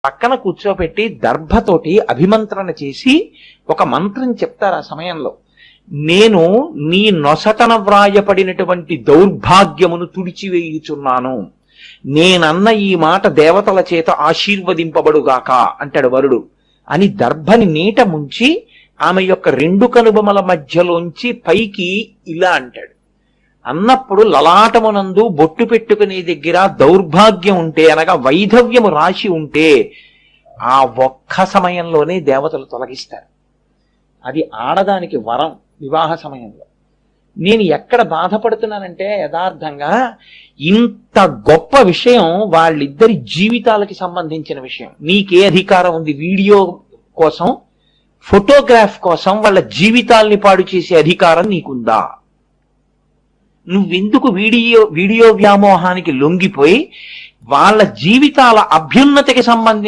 పక్కన కూర్చోపెట్టి దర్భతోటి అభిమంత్రణ చేసి ఒక మంత్రం చెప్తారు ఆ సమయంలో. నేను నీ నొసటన వ్రాయపడినటువంటి దౌర్భాగ్యమును తుడిచివేయుచున్నాను, నేనన్న ఈ మాట దేవతల చేత ఆశీర్వదింపబడుగాక అంటాడు వరుడు అని దర్భని నీట ముంచి ఆమె యొక్క రెండు కనుబొమల మధ్యలోంచి పైకి ఇలా అంటాడు. అన్నప్పుడు లలాటమునందు బొట్టు పెట్టుకునే దగ్గర దౌర్భాగ్యం ఉంటే, అనగా వైధవ్యము రాశి ఉంటే, ఆ ఒక్క సమయంలోనే దేవతలు తొలగిస్తారు. అది ఆడదానికి వరం వివాహ సమయంలో. నేను ఎక్కడ బాధపడుతున్నానంటే, యథార్థంగా ఇంత గొప్ప విషయం వాళ్ళిద్దరి జీవితాలకి సంబంధించిన విషయం. నీకే అధికారం ఉంది వీడియో కోసం, ఫోటోగ్రాఫ్ కోసం వాళ్ళ జీవితాల్ని పాడు చేసే అధికారం నీకుందా? నువ్వెందుకు వీడియో వ్యామోహానికి లొంగిపోయి వాళ్ళ జీవితాల అభ్యున్నతికి సంబంధించి